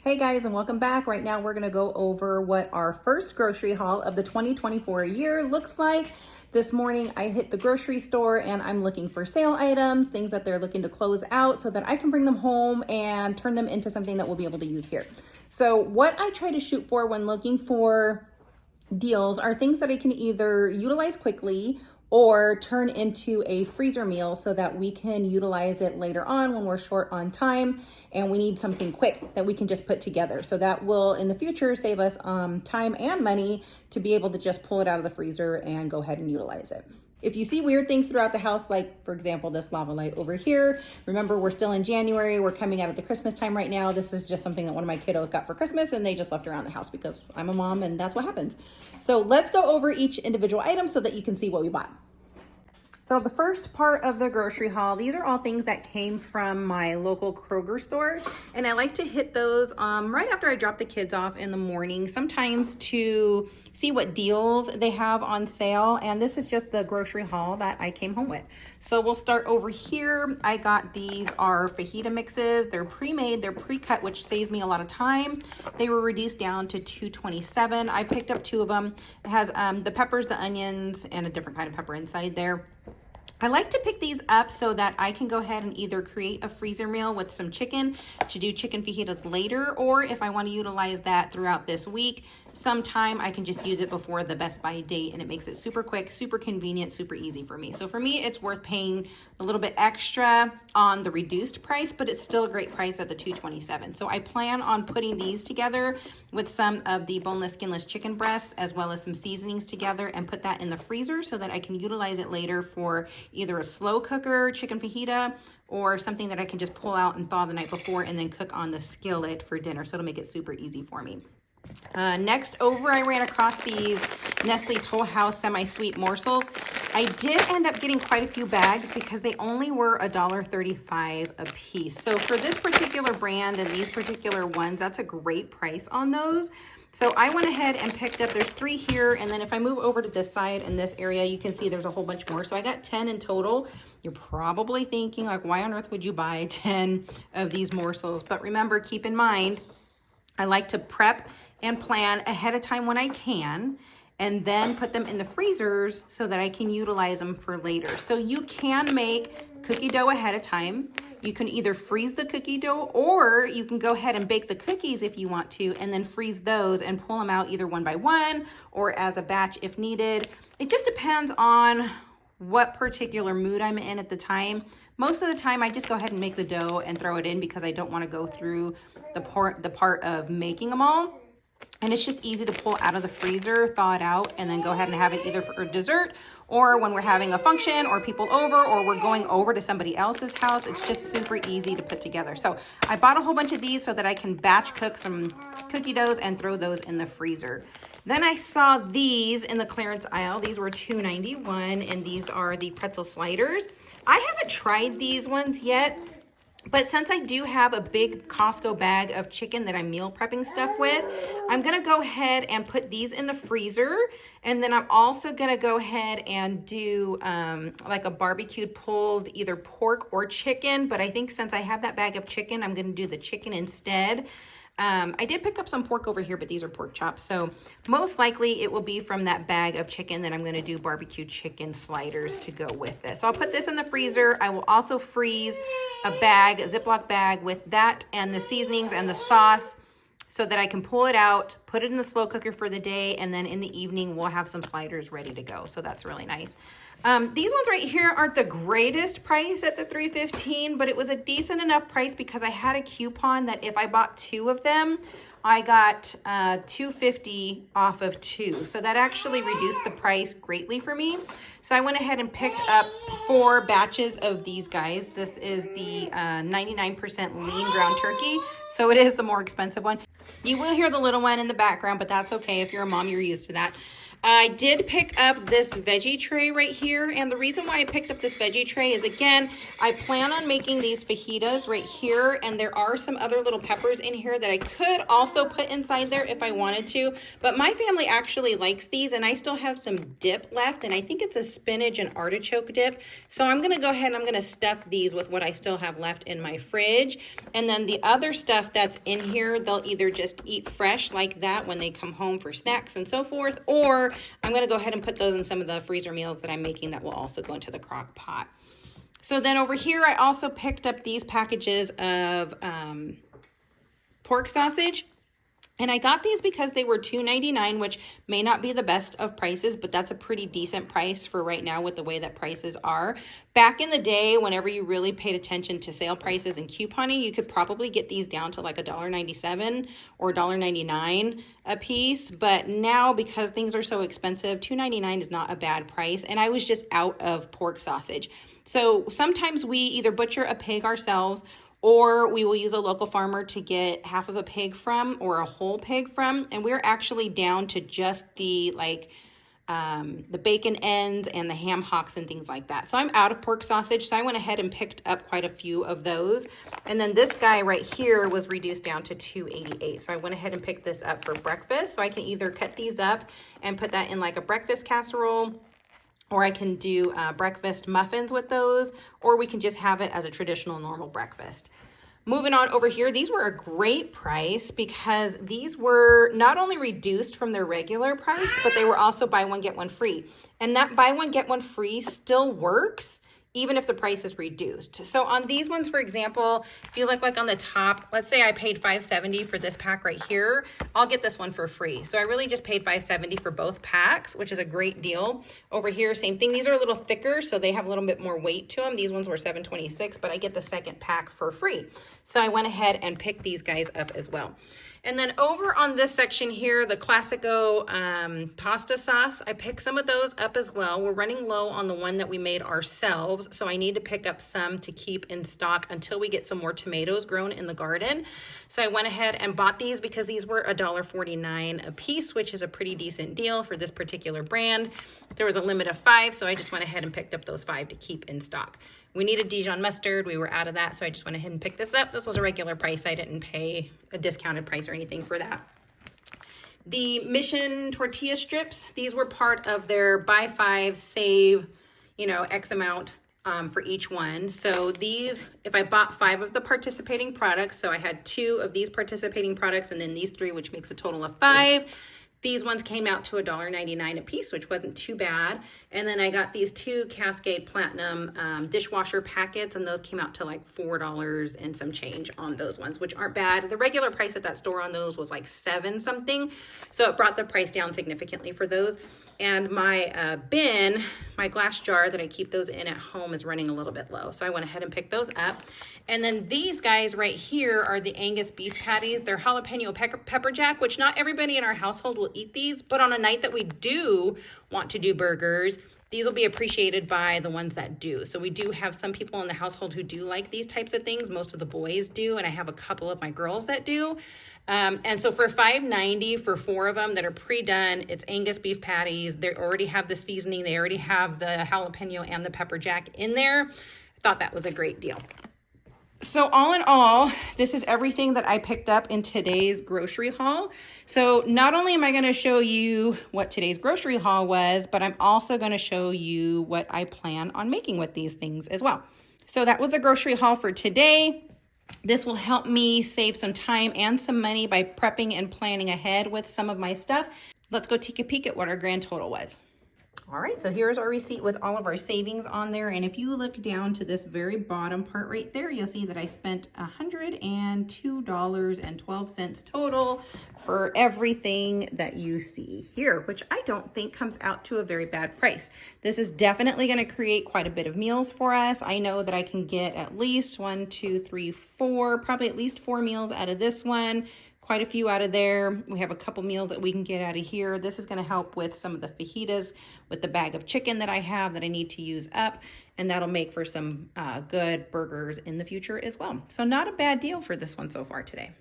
Hey guys, and welcome back. Right now we're going to go over what our first grocery haul of the 2024 year looks like. This morning I hit the grocery store and I'm looking for sale items, things that they're looking to close out so that I can bring them home and turn them into something that we'll be able to use here. So what I try to shoot for when looking for deals are things that I can either utilize quickly or turn into a freezer meal so that we can utilize it later on when we're short on time and we need something quick that we can just put together. So that will in the future save us time and money to be able to just pull it out of the freezer and go ahead and utilize it. If you see weird things throughout the house, like for example, this lava light over here, remember we're still in January, we're coming out of the Christmas time right now. This is just something that one of my kiddos got for Christmas and they just left around the house because I'm a mom and that's what happens. So let's go over each individual item so that you can see what we bought. So the first part of the grocery haul, these are all things that came from my local Kroger store. And I like to hit those right after I drop the kids off in the morning, sometimes to see what deals they have on sale. And this is just the grocery haul that I came home with. So we'll start over here. I got these are fajita mixes. They're pre-made, they're pre-cut, which saves me a lot of time. They were reduced down to $2.27. I picked up 2 of them. It has the peppers, the onions, and a different kind of pepper inside there. I like to pick these up so that I can go ahead and either create a freezer meal with some chicken to do chicken fajitas later, or if I want to utilize that throughout this week, sometime I can just use it before the Best Buy date, and it makes it super quick, super convenient, super easy for me. So for me, it's worth paying a little bit extra on the reduced price, but it's still a great price at the $2.27. So I plan on putting these together with some of the boneless, skinless chicken breasts, as well as some seasonings together, and put that in the freezer so that I can utilize it later for either a slow cooker chicken fajita or something that I can just pull out and thaw the night before and then cook on the skillet for dinner. So it'll make it super easy for me. Next over, I ran across these Nestle Toll House semi-sweet morsels. I did end up getting quite a few bags because they only were $1.35 a piece. So for this particular brand and these particular ones, that's a great price on those. So I went ahead and picked up, there's 3 here, and then if I move over to this side in this area, you can see there's a whole bunch more. So I got 10 in total. You're probably thinking, like, why on earth would you buy 10 of these morsels? But remember, keep in mind, I like to prep and plan ahead of time when I can, and then put them in the freezers so that I can utilize them for later. So you can make cookie dough ahead of time. You can either freeze the cookie dough, or you can go ahead and bake the cookies if you want to, and then freeze those and pull them out either one by one or as a batch if needed. It just depends on what particular mood I'm in at the time. Most of the time I just go ahead and make the dough and throw it in because I don't want to go through the part of making them all. And it's just easy to pull out of the freezer, thaw it out, and then go ahead and have it either for dessert or when we're having a function or people over or we're going over to somebody else's house. It's just super easy to put together. So I bought a whole bunch of these so that I can batch cook some cookie doughs and throw those in the freezer. Then I saw these in the clearance aisle. These were $2.91, and these are the pretzel sliders. I haven't tried these ones yet, but since I do have a big Costco bag of chicken that I'm meal prepping stuff with, I'm gonna go ahead and put these in the freezer. And then I'm also gonna go ahead and do like a barbecued pulled either pork or chicken. But I think since I have that bag of chicken, I'm gonna do the chicken instead. I did pick up some pork over here, but these are pork chops. So most likely it will be from that bag of chicken that I'm going to do barbecue chicken sliders to go with this. So I'll put this in the freezer. I will also freeze a Ziploc bag with that and the seasonings and the sauce so that I can pull it out, put it in the slow cooker for the day, and then in the evening we'll have some sliders ready to go. So that's really nice. These ones right here aren't the greatest price at the $3.15, but it was a decent enough price because I had a coupon that if I bought 2 of them, I got $2.50 off of 2. So that actually reduced the price greatly for me. So I went ahead and picked up 4 batches of these guys. This is the 99% lean ground turkey. So it is the more expensive one. You will hear the little one in the background, but that's okay. If you're a mom, you're used to that. I did pick up this veggie tray right here, and the reason why I picked up this veggie tray is, again, I plan on making these fajitas right here, and there are some other little peppers in here that I could also put inside there if I wanted to, but my family actually likes these, and I still have some dip left, and I think it's a spinach and artichoke dip, so I'm gonna go ahead and I'm gonna stuff these with what I still have left in my fridge, and then the other stuff that's in here, they'll either just eat fresh like that when they come home for snacks and so forth, or I'm going to go ahead and put those in some of the freezer meals that I'm making that will also go into the crock pot. So then over here, I also picked up these packages of pork sausage. And I got these because they were $2.99, which may not be the best of prices, but that's a pretty decent price for right now with the way that prices are. Back in the day, whenever you really paid attention to sale prices and couponing, you could probably get these down to like $1.97 or $1.99 a piece. But now, because things are so expensive, $2.99 is not a bad price. And I was just out of pork sausage. So sometimes we either butcher a pig ourselves, or we will use a local farmer to get half of a pig from, or a whole pig from. And we're actually down to just the the bacon ends and the ham hocks and things like that. So I'm out of pork sausage. So I went ahead and picked up quite a few of those. And then this guy right here was reduced down to $2.88. So I went ahead and picked this up for breakfast. So I can either cut these up and put that in like a breakfast casserole, or I can do breakfast muffins with those, or we can just have it as a traditional normal breakfast. Moving on over here, these were a great price because these were not only reduced from their regular price, but they were also buy one, get one free. And that buy one, get one free still works even if the price is reduced. So on these ones, for example, if you look like on the top, let's say I paid $5.70 for this pack right here, I'll get this one for free. So I really just paid $5.70 for both packs, which is a great deal. Over here, same thing. These are a little thicker, so they have a little bit more weight to them. These ones were $7.26, but I get the second pack for free. So I went ahead and picked these guys up as well. And then over on this section here, the Classico pasta sauce, I picked some of those up as well. We're running low on the one that we made ourselves, so I need to pick up some to keep in stock until we get some more tomatoes grown in the garden. So I went ahead and bought these because these were $1.49 a piece, which is a pretty decent deal for this particular brand. There was a limit of 5, so I just went ahead and picked up those 5 to keep in stock. We needed Dijon mustard. We were out of that, so I just went ahead and picked this up. This was a regular price. I didn't pay a discounted price or anything for that. The Mission tortilla strips, these were part of their buy 5, save, X amount for each one. So these, if I bought 5 of the participating products, so I had 2 of these participating products and then these 3, which makes a total of 5. These ones came out to $1.99 a piece, which wasn't too bad. And then I got these 2 Cascade Platinum dishwasher packets, and those came out to like $4 and some change on those ones, which aren't bad. The regular price at that store on those was like $7 something. So it brought the price down significantly for those. And my bin, my glass jar that I keep those in at home is running a little bit low. So I went ahead and picked those up. And then these guys right here are the Angus beef patties. They're jalapeno pepper jack, which not everybody in our household will eat these, but on a night that we do want to do burgers, these will be appreciated by the ones that do. So we do have some people in the household who do like these types of things. Most of the boys do, and I have a couple of my girls that do. And so for $5.90 for 4 of them that are pre-done, it's Angus beef patties. They already have the seasoning. They already have the jalapeno and the pepper jack in there. I thought that was a great deal. So all in all, this is everything that I picked up in today's grocery haul. So not only am I going to show you what today's grocery haul was, but I'm also going to show you what I plan on making with these things as well. So that was the grocery haul for today. This will help me save some time and some money by prepping and planning ahead with some of my stuff. Let's go take a peek at what our grand total was. All right, so here's our receipt with all of our savings on there. And if you look down to this very bottom part right there, you'll see that I spent $102.12 total for everything that you see here, which I don't think comes out to a very bad price. This is definitely going to create quite a bit of meals for us. I know that I can get at least 1, 2, 3, 4, probably at least 4 meals out of this one. Quite a few out of there. We have a couple meals that we can get out of here. This is going to help with some of the fajitas with the bag of chicken that I have that I need to use up, and that'll make for some good burgers in the future as well. So not a bad deal for this one so far today.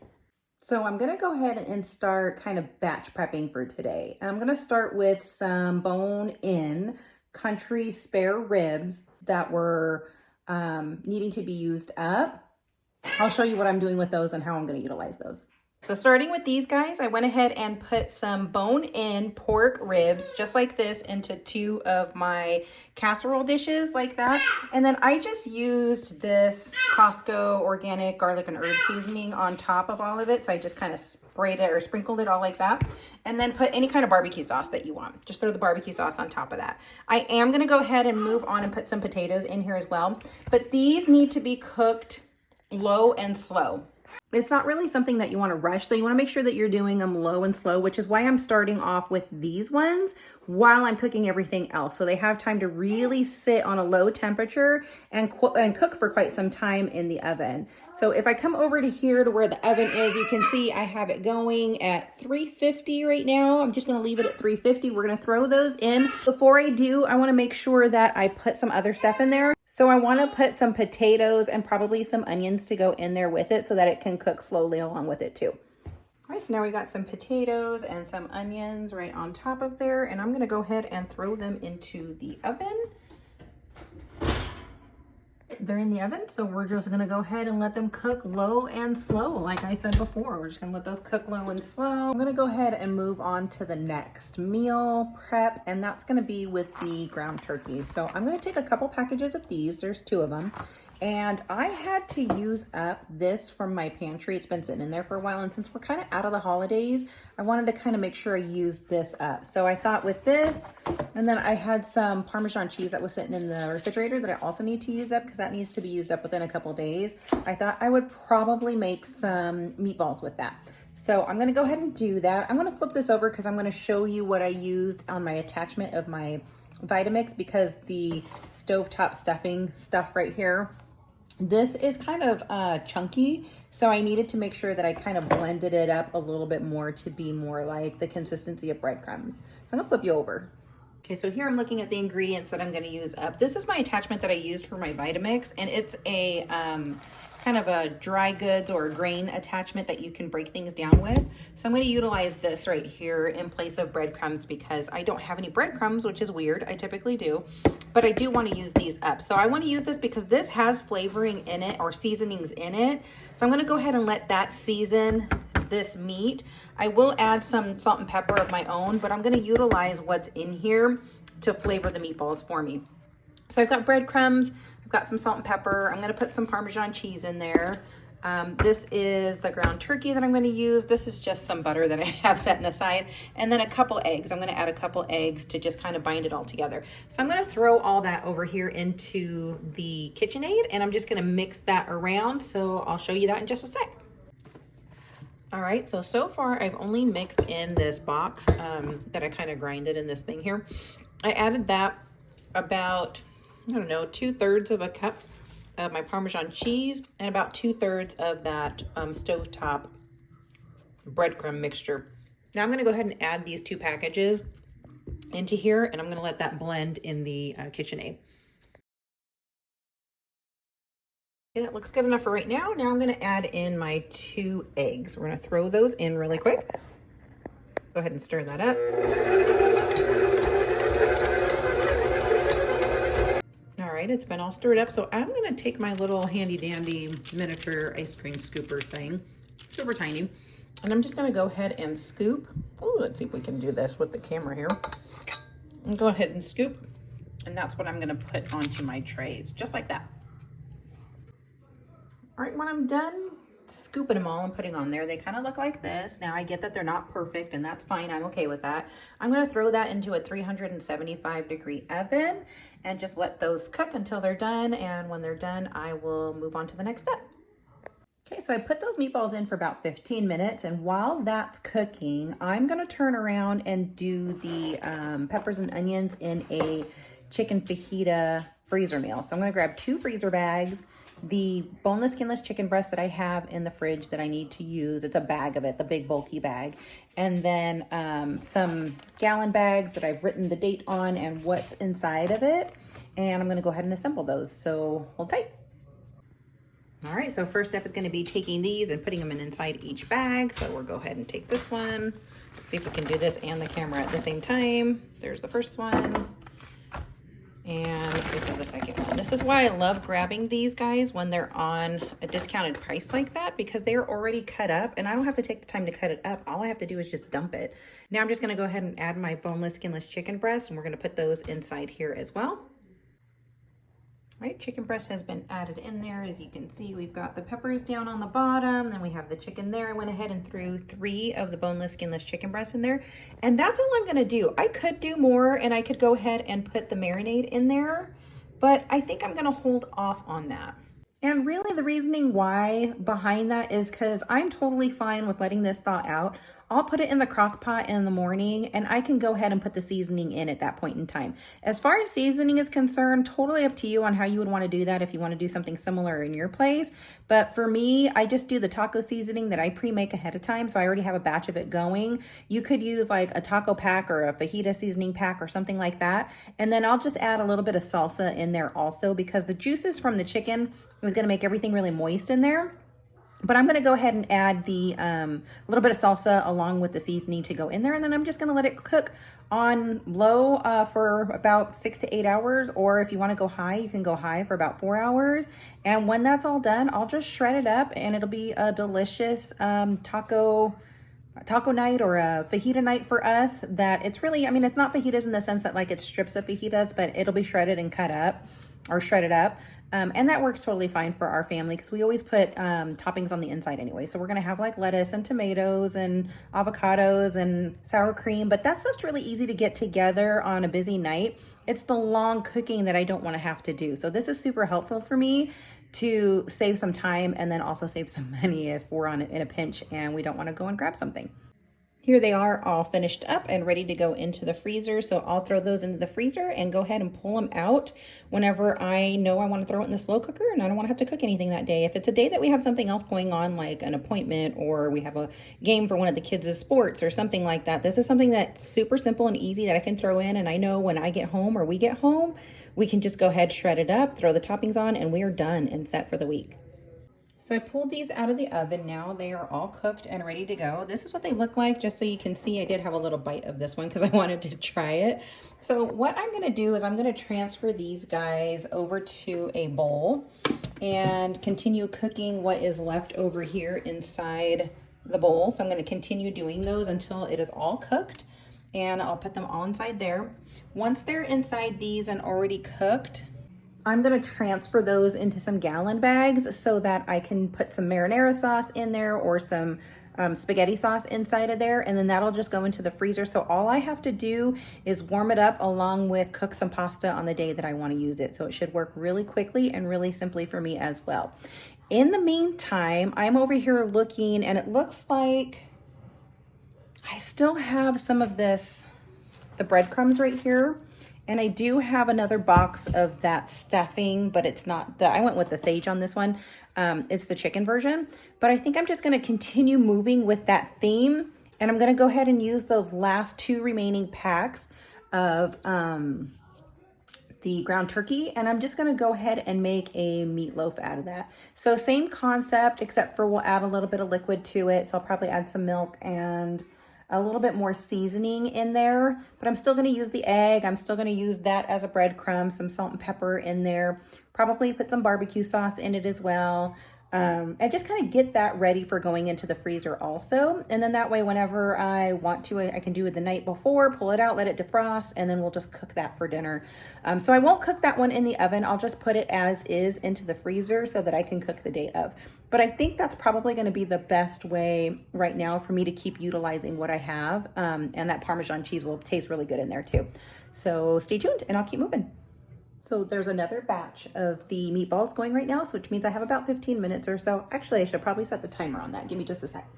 So I'm gonna go ahead and start kind of batch prepping for today. I'm gonna start with some bone-in country spare ribs that were needing to be used up. I'll show you what I'm doing with those and how I'm gonna utilize those. So starting with these guys, I went ahead and put some bone-in pork ribs, just like this, into 2 of my casserole dishes like that. And then I just used this Costco organic garlic and herb seasoning on top of all of it. So I just kind of sprayed it or sprinkled it all like that. And then put any kind of barbecue sauce that you want. Just throw the barbecue sauce on top of that. I am gonna go ahead and move on and put some potatoes in here as well. But these need to be cooked low and slow. It's not really something that you want to rush. So you want to make sure that you're doing them low and slow, which is why I'm starting off with these ones while I'm cooking everything else. So they have time to really sit on a low temperature and cook for quite some time in the oven. So if I come over to here to where the oven is, you can see I have it going at 350 right now. I'm just going to leave it at 350. We're going to throw those in. Before I do, I want to make sure that I put some other stuff in there. So I want to put some potatoes and probably some onions to go in there with it so that it can cook slowly along with it too. All right, so now we got some potatoes and some onions right on top of there, and I'm going to go ahead and throw them into the oven. They're in the oven, so we're just going to go ahead and let them cook low and slow. Like I said before, we're just going to let those cook low and slow. I'm going to go ahead and move on to the next meal prep, and that's going to be with the ground turkey. So I'm going to take a couple packages of these. There's 2 of them. And I had to use up this from my pantry. It's been sitting in there for a while. And since we're kind of out of the holidays, I wanted to kind of make sure I used this up. So I thought with this, and then I had some Parmesan cheese that was sitting in the refrigerator that I also need to use up because that needs to be used up within a couple days. I thought I would probably make some meatballs with that. So I'm going to go ahead and do that. I'm going to flip this over because I'm going to show you what I used on my attachment of my Vitamix, because the stovetop stuffing stuff right here, this is kind of chunky, so I needed to make sure that I kind of blended it up a little bit more to be more like the consistency of breadcrumbs. So I'm gonna flip you over. Okay, so here I'm looking at the ingredients that I'm gonna use up. This is my attachment that I used for my Vitamix, and it's a kind of a dry goods or a grain attachment that you can break things down with. So I'm going to utilize this right here in place of breadcrumbs because I don't have any breadcrumbs, which is weird. I typically do, but I do want to use these up. So I want to use this because this has flavoring in it or seasonings in it. So I'm going to go ahead and let that season this meat. I will add some salt and pepper of my own, but I'm going to utilize what's in here to flavor the meatballs for me. So I've got breadcrumbs, I've got some salt and pepper. I'm going to put some Parmesan cheese in there. This is the ground turkey that I'm going to use. This is just some butter that I have setting aside. And then a couple eggs. I'm going to add a couple eggs to just kind of bind it all together. So I'm going to throw all that over here into the KitchenAid, and I'm just going to mix that around. So I'll show you that in just a sec. All right, so far I've only mixed in this box that I kind of grinded in this thing here. I added that about, I don't know, 2/3 of a cup of my Parmesan cheese and about 2/3 of that stovetop breadcrumb mixture. Now I'm gonna go ahead and add these 2 packages into here, and I'm gonna let that blend in the KitchenAid. Okay, that looks good enough for right now. Now I'm gonna add in my 2 eggs. We're gonna throw those in really quick. Go ahead and stir that up. All right, it's been all stirred up. So I'm gonna take my little handy dandy miniature ice cream scooper thing, super tiny, and I'm just gonna go ahead and scoop. Oh, let's see if we can do this with the camera here. And go ahead and scoop, and that's what I'm gonna put onto my trays, just like that. All right, when I'm done scooping them all and putting on there, they kind of look like this. Now I get that they're not perfect, and that's fine. I'm okay with that. I'm going to throw that into a 375-degree oven and just let those cook until they're done. And when they're done, I will move on to the next step. Okay, so I put those meatballs in for about 15 minutes, and while that's cooking, I'm going to turn around and do the peppers and onions in a chicken fajita freezer meal. So I'm going to grab 2 freezer bags, the boneless, skinless chicken breast that I have in the fridge that I need to use. It's a bag of it, the big bulky bag. And then some gallon bags that I've written the date on and what's inside of it. And I'm gonna go ahead and assemble those. So hold tight. All right, so first step is going to be taking these and putting them inside each bag. So we'll go ahead and take this one. See if we can do this and the camera at the same time. There's the first one. And this is the second one. This is why I love grabbing these guys when they're on a discounted price like that, because they're already cut up and I don't have to take the time to cut it up. All I have to do is just dump it. Now I'm just going to go ahead and add my boneless, skinless chicken breast, and we're going to put those inside here as well. Right, chicken breast has been added in there. As you can see, we've got the peppers down on the bottom, then we have the chicken there. I went ahead and threw 3 of the boneless, skinless chicken breasts in there, and that's all I'm gonna do. I could do more, and I could go ahead and put the marinade in there, but I think I'm gonna hold off on that. And really the reasoning why behind that is because I'm totally fine with letting this thaw out. I'll put it in the crock pot in the morning and I can go ahead and put the seasoning in at that point in time. As far as seasoning is concerned, totally up to you on how you would want to do that if you want to do something similar in your place. But for me, I just do the taco seasoning that I pre-make ahead of time. So I already have a batch of it going. You could use like a taco pack or a fajita seasoning pack or something like that. And then I'll just add a little bit of salsa in there also, because the juices from the chicken is going to make everything really moist in there. But I'm going to go ahead and add the little bit of salsa along with the seasoning to go in there. And then I'm just going to let it cook on low for about 6 to 8 hours. Or if you want to go high, you can go high for about 4 hours. And when that's all done, I'll just shred it up and it'll be a delicious taco night or a fajita night for us. That it's really, I mean, it's not fajitas in the sense that like it's strips of fajitas, but it'll be shredded and cut up or shredded up. And that works totally fine for our family because we always put toppings on the inside anyway. So we're going to have like lettuce and tomatoes and avocados and sour cream, but that stuff's really easy to get together on a busy night. It's the long cooking that I don't want to have to do. So this is super helpful for me to save some time and then also save some money if we're in a pinch and we don't want to go and grab something. Here they are all finished up and ready to go into the freezer. So I'll throw those into the freezer and go ahead and pull them out whenever I know I want to throw it in the slow cooker and I don't want to have to cook anything that day. If it's a day that we have something else going on, like an appointment or we have a game for one of the kids' sports or something like that, this is something that's super simple and easy that I can throw in. And I know when I get home or we get home, we can just go ahead, shred it up, throw the toppings on, and we are done and set for the week. So I pulled these out of the oven now. They are all cooked and ready to go. This is what they look like, just so you can see. I did have a little bite of this one because I wanted to try it. So what I'm gonna do is I'm gonna transfer these guys over to a bowl and continue cooking what is left over here inside the bowl. So I'm gonna continue doing those until it is all cooked, and I'll put them all inside there. Once they're inside these and already cooked, I'm going to transfer those into some gallon bags so that I can put some marinara sauce in there or some spaghetti sauce inside of there, and then that'll just go into the freezer. So all I have to do is warm it up along with cook some pasta on the day that I want to use it. So it should work really quickly and really simply for me as well. In the meantime, I'm over here looking, and it looks like I still have some of this, the breadcrumbs right here. And I do have another box of that stuffing, but it's not the, I went with the sage on this one. It's the chicken version, but I think I'm just going to continue moving with that theme. And I'm going to go ahead and use those last 2 remaining packs of the ground turkey. And I'm just going to go ahead and make a meatloaf out of that. So same concept, except for we'll add a little bit of liquid to it. So I'll probably add some milk and a little bit more seasoning in there, but I'm still going to use the egg. I'm still going to use that as a breadcrumb, some salt and pepper in there, probably put some barbecue sauce in it as well. And just kind of get that ready for going into the freezer also. And then that way, whenever I want to, I can do it the night before, pull it out, let it defrost, and then we'll just cook that for dinner. So I won't cook that one in the oven. I'll just put it as is into the freezer so that I can cook the day of. But I think that's probably going to be the best way right now for me to keep utilizing what I have. And that Parmesan cheese will taste really good in there too. So stay tuned and I'll keep moving. So there's another batch of the meatballs going right now, so which means I have about 15 minutes or so. Actually, I should probably set the timer on that. Give me just a sec.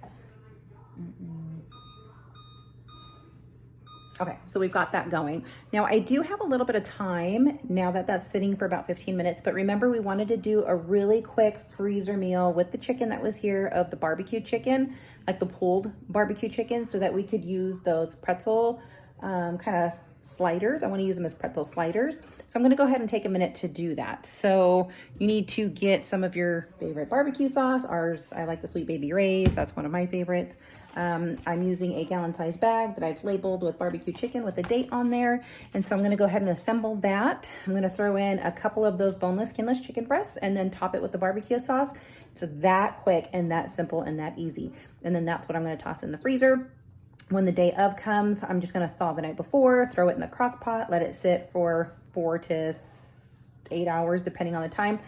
Okay, so we've got that going. Now I do have a little bit of time now that that's sitting for about 15 minutes, but remember we wanted to do a really quick freezer meal with the chicken that was here of the barbecue chicken, like the pulled barbecue chicken, so that we could use those pretzel kind of sliders. I want to use them as pretzel sliders. So I'm going to go ahead and take a minute to do that. So you need to get some of your favorite barbecue sauce. Ours, I like the Sweet Baby Ray's. That's one of my favorites. I'm using a gallon-sized bag that I've labeled with barbecue chicken with a date on there. And so I'm going to go ahead and assemble that. I'm going to throw in a couple of those boneless, skinless chicken breasts and then top it with the barbecue sauce. It's that quick and that simple and that easy. And then that's what I'm going to toss in the freezer. When the day of comes, I'm just going to thaw the night before, throw it in the crock pot, let it sit for 4 to 8 hours, depending on the time.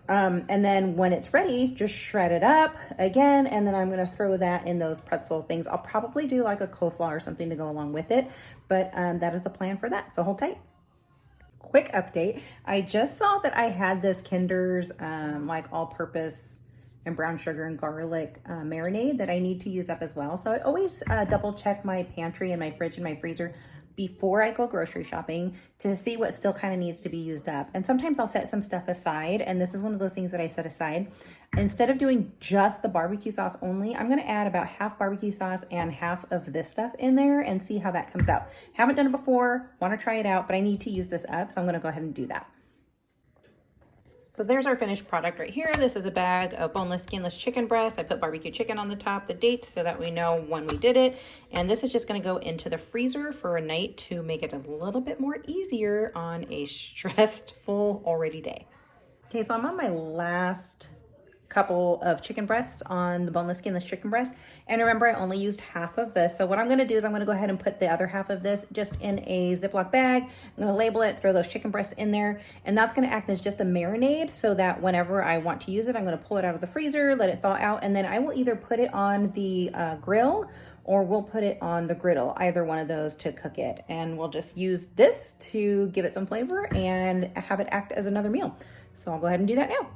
And then when it's ready, just shred it up again. And then I'm going to throw that in those pretzel things. I'll probably do like a coleslaw or something to go along with it. But that is the plan for that. So hold tight. Quick update. I just saw that I had this Kinder's like all-purpose and brown sugar and garlic marinade that I need to use up as well. So I always double check my pantry and my fridge and my freezer before I go grocery shopping to see what still kind of needs to be used up. And sometimes I'll set some stuff aside, and this is one of those things that I set aside. Instead of doing just the barbecue sauce only, I'm gonna add about half barbecue sauce and half of this stuff in there and see how that comes out. Haven't done it before, wanna try it out, but I need to use this up, so I'm gonna go ahead and do that. So there's our finished product right here. This is a bag of boneless, skinless chicken breasts. I put barbecue chicken on the top, the date, so that we know when we did it. And this is just gonna go into the freezer for a night to make it a little bit more easier on a stressful already day. Okay, so I'm on my last couple of chicken breasts on the boneless, skinless chicken breast. And remember, I only used half of this. So what I'm gonna do is I'm gonna go ahead and put the other half of this just in a Ziploc bag. I'm gonna label it, throw those chicken breasts in there, and that's gonna act as just a marinade so that whenever I want to use it, I'm gonna pull it out of the freezer, let it thaw out, and then I will either put it on the grill or we'll put it on the griddle, either one of those to cook it. And we'll just use this to give it some flavor and have it act as another meal. So I'll go ahead and do that now.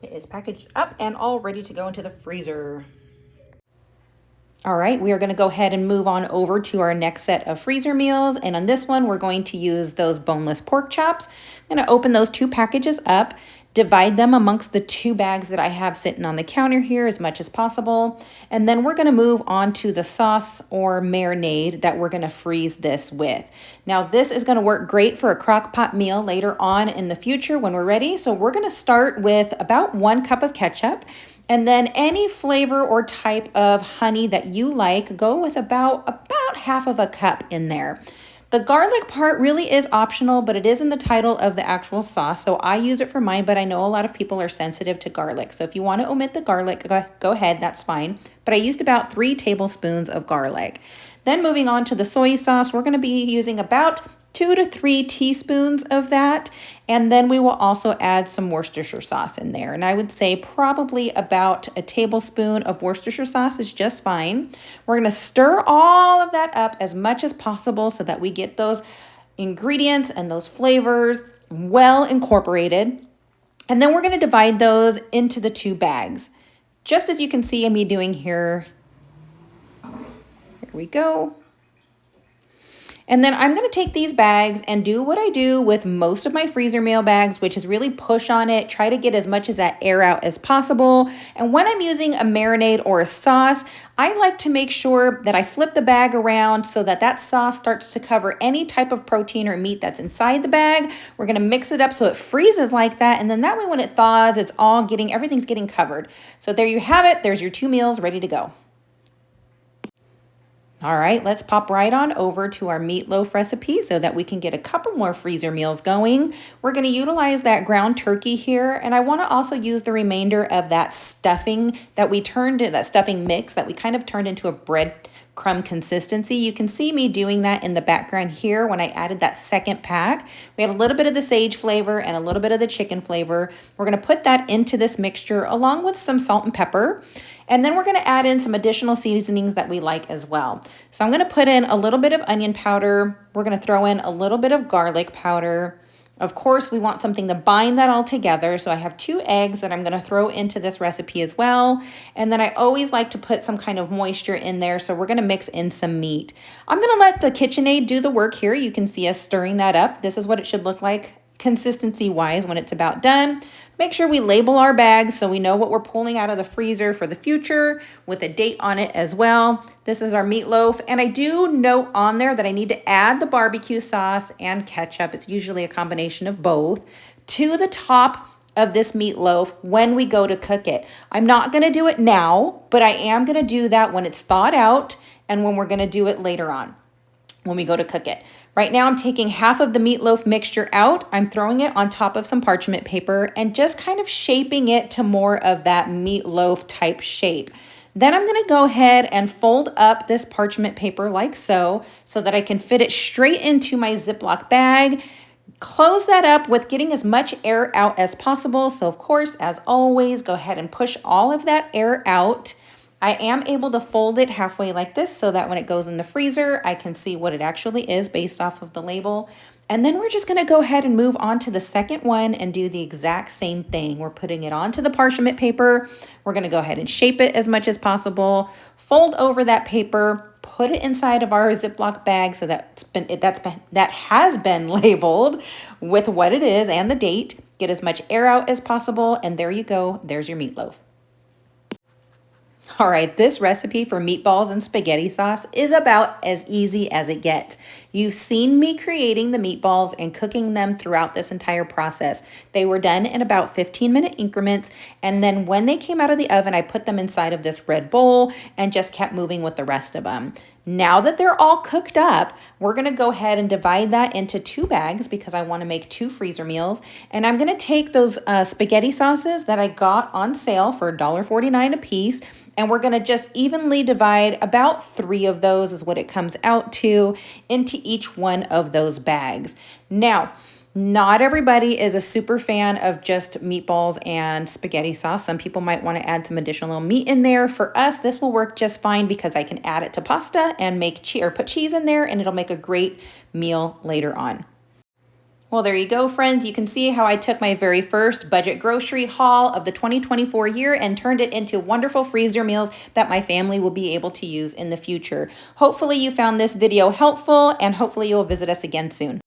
It is packaged up and all ready to go into the freezer. All right, we are going to go ahead and move on over to our next set of freezer meals. And on this one, we're going to use those boneless pork chops. I'm going to open those 2 packages up, divide them amongst the 2 bags that I have sitting on the counter here as much as possible. And then we're going to move on to the sauce or marinade that we're going to freeze this with. Now, this is going to work great for a crock pot meal later on in the future when we're ready. So we're going to start with about 1 cup of ketchup. And then any flavor or type of honey that you like, go with about half of a cup in there. The garlic part really is optional, but it is in the title of the actual sauce. So I use it for mine, but I know a lot of people are sensitive to garlic. So if you want to omit the garlic, go ahead, that's fine. But I used about 3 tablespoons of garlic. Then moving on to the soy sauce, we're going to be using about 2 to 3 teaspoons of that. And then we will also add some Worcestershire sauce in there. And I would say probably about a tablespoon of Worcestershire sauce is just fine. We're going to stir all of that up as much as possible so that we get those ingredients and those flavors well incorporated. And then we're going to divide those into the 2 bags. Just as you can see me doing here. Here we go. And then I'm going to take these bags and do what I do with most of my freezer meal bags, which is really push on it, try to get as much of that air out as possible. And when I'm using a marinade or a sauce, I like to make sure that I flip the bag around so that that sauce starts to cover any type of protein or meat that's inside the bag. We're going to mix it up so it freezes like that. And then that way when it thaws, everything's getting covered. So there you have it. There's your 2 meals ready to go. All right, let's pop right on over to our meatloaf recipe so that we can get a couple more freezer meals going. We're going to utilize that ground turkey here, and I want to also use the remainder of that stuffing that stuffing mix that we kind of turned into a breadcrumb consistency. You can see me doing that in the background here when I added that second pack. We had a little bit of the sage flavor and a little bit of the chicken flavor. We're going to put that into this mixture along with some salt and pepper. And then we're going to add in some additional seasonings that we like as well. So I'm going to put in a little bit of onion powder. We're going to throw in a little bit of garlic powder, Of course, we want something to bind that all together. So I have 2 eggs that I'm going to throw into this recipe as well. And then I always like to put some kind of moisture in there. So we're going to mix in some meat. I'm going to let the KitchenAid do the work here. You can see us stirring that up. This is what it should look like consistency wise when it's about done. Make sure we label our bags so we know what we're pulling out of the freezer for the future with a date on it as well. This is our meatloaf, and I do note on there that I need to add the barbecue sauce and ketchup. It's usually a combination of both to the top of this meatloaf when we go to cook it. I'm not going to do it now, but I am going to do that when it's thawed out and when we're going to do it later on when we go to cook it. Right now I'm taking half of the meatloaf mixture out. I'm throwing it on top of some parchment paper and just kind of shaping it to more of that meatloaf type shape. Then I'm going to go ahead and fold up this parchment paper like so that I can fit it straight into my Ziploc bag. Close that up with getting as much air out as possible. So of course, as always, go ahead and push all of that air out. I am able to fold it halfway like this so that when it goes in the freezer, I can see what it actually is based off of the label. And then we're just going to go ahead and move on to the second one and do the exact same thing. We're putting it onto the parchment paper. We're going to go ahead and shape it as much as possible, fold over that paper, put it inside of our Ziploc bag so that has been labeled with what it is and the date. Get as much air out as possible, and there you go. There's your meatloaf. All right, this recipe for meatballs and spaghetti sauce is about as easy as it gets. You've seen me creating the meatballs and cooking them throughout this entire process. They were done in about 15-minute increments, and then when they came out of the oven, I put them inside of this red bowl and just kept moving with the rest of them. Now that they're all cooked up, we're gonna go ahead and divide that into 2 bags because I wanna make 2 freezer meals. And I'm gonna take those spaghetti sauces that I got on sale for $1.49 a piece, and we're gonna just evenly divide about 3 of those is what it comes out to into each one of those bags. Now, not everybody is a super fan of just meatballs and spaghetti sauce. Some people might want to add some additional meat in there. For us, this will work just fine because I can add it to pasta and put cheese in there, and it'll make a great meal later on. Well, there you go, friends. You can see how I took my very first budget grocery haul of the 2024 year and turned it into wonderful freezer meals that my family will be able to use in the future. Hopefully you found this video helpful, and hopefully you'll visit us again soon.